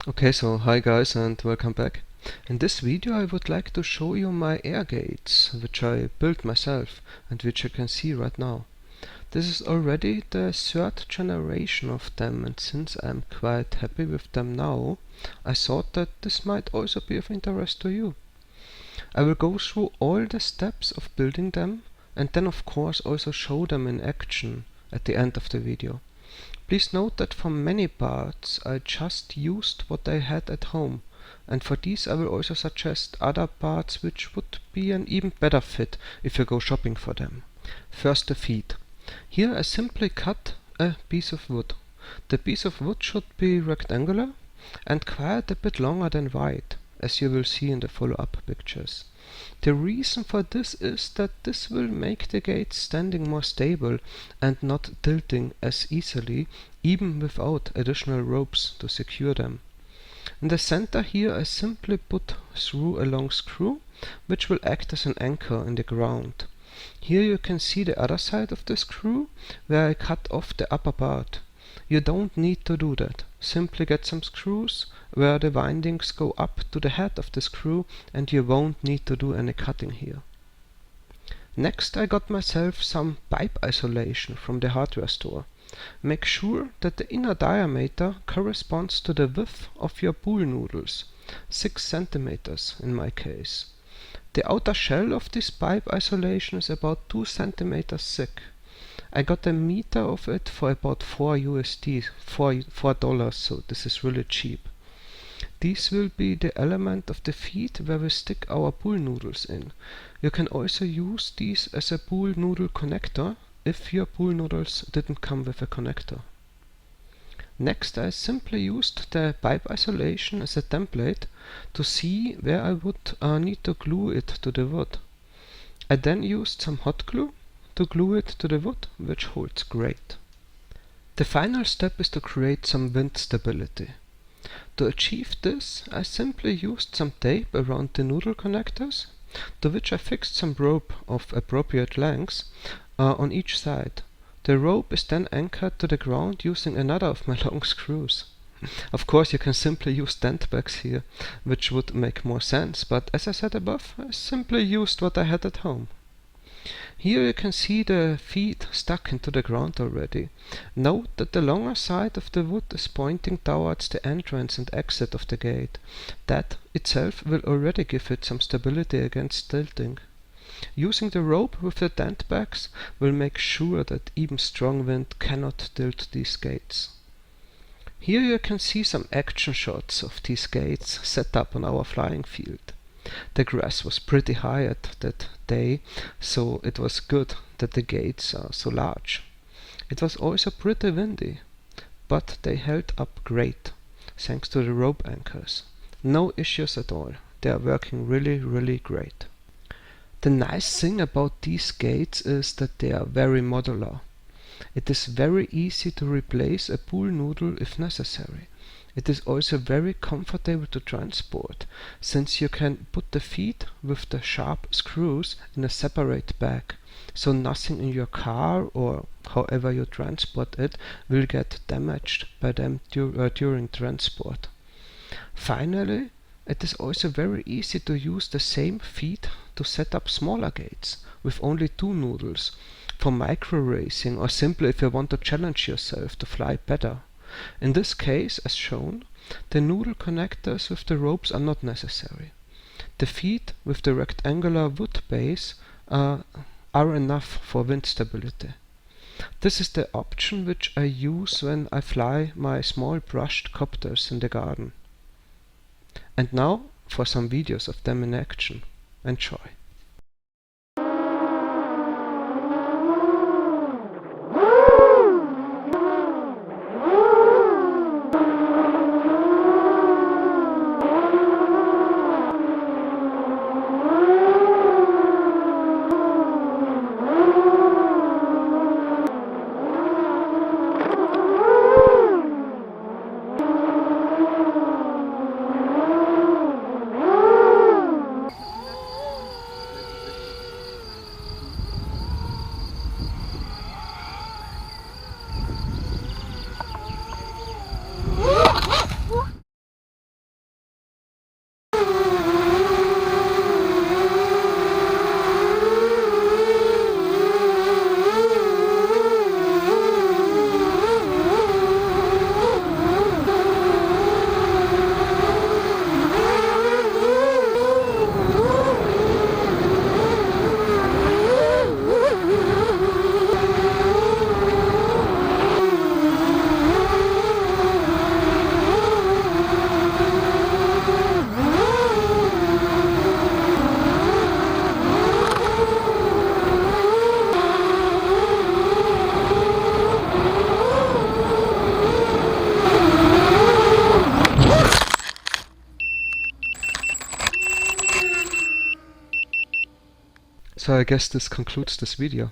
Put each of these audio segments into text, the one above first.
Okay, so hi guys and welcome back. In this video I would like to show you my Airgates, which I built myself and which you can see right now. This is already the third generation of them, and since I'm quite happy with them now, I thought that this might also be of interest to you. I will go through all the steps of building them and then of course also show them in action at the end of the video. Please note that for many parts I just used what I had at home, and for these I will also suggest other parts which would be an even better fit if you go shopping for them. First, the feet. Here I simply cut a piece of wood. The piece of wood should be rectangular and quite a bit longer than wide, as you will see in the follow-up pictures. The reason for this is that this will make the gate standing more stable and not tilting as easily, even without additional ropes to secure them. In the center here I simply put through a long screw, which will act as an anchor in the ground. Here you can see the other side of the screw, where I cut off the upper part. You don't need to do that. Simply get some screws where the windings go up to the head of the screw, and you won't need to do any cutting here. Next I got myself some pipe isolation from the hardware store. Make sure that the inner diameter corresponds to the width of your pool noodles, 6 centimeters in my case. The outer shell of this pipe isolation is about 2 centimeters thick. I got a meter of it for about $4, so this is really cheap. These will be the element of the feet where we stick our pool noodles in. You can also use these as a pool noodle connector if your pool noodles didn't come with a connector. Next I simply used the pipe isolation as a template to see where I would need to glue it to the wood. I then used some hot glue to glue it to the wood, which holds great. The final step is to create some wind stability. To achieve this, I simply used some tape around the noodle connectors, to which I fixed some rope of appropriate lengths on each side. The rope is then anchored to the ground using another of my long screws. Of course you can simply use tent bags here, which would make more sense, but as I said above, I simply used what I had at home. Here you can see the feet stuck into the ground already. Note that the longer side of the wood is pointing towards the entrance and exit of the gate. That itself will already give it some stability against tilting. Using the rope with the tent bags will make sure that even strong wind cannot tilt these gates. Here you can see some action shots of these gates set up on our flying field. The grass was pretty high at that day, so it was good that the gates are so large. It was also pretty windy, but they held up great, thanks to the rope anchors. No issues at all. They are working really great. The nice thing about these gates is that they are very modular. It is very easy to replace a pool noodle if necessary. It is also very comfortable to transport, since you can put the feet with the sharp screws in a separate bag, so nothing in your car or however you transport it will get damaged by them during transport. Finally, it is also very easy to use the same feet to set up smaller gates with only 2 noodles for micro racing, or simply if you want to challenge yourself to fly better. In this case, as shown, the noodle connectors with the ropes are not necessary. The feet with the rectangular wood base are enough for wind stability. This is the option which I use when I fly my small brushed copters in the garden. And now for some videos of them in action. Enjoy! So I guess this concludes this video.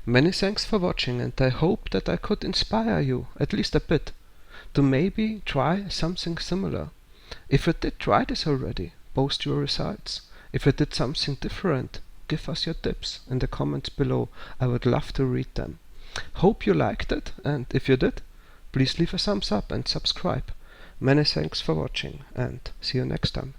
Many thanks for watching, and I hope that I could inspire you, at least a bit, to maybe try something similar. If you did try this already, post your results. If you did something different, give us your tips in the comments below. I would love to read them. Hope you liked it, and if you did, please leave a thumbs up and subscribe. Many thanks for watching, and see you next time.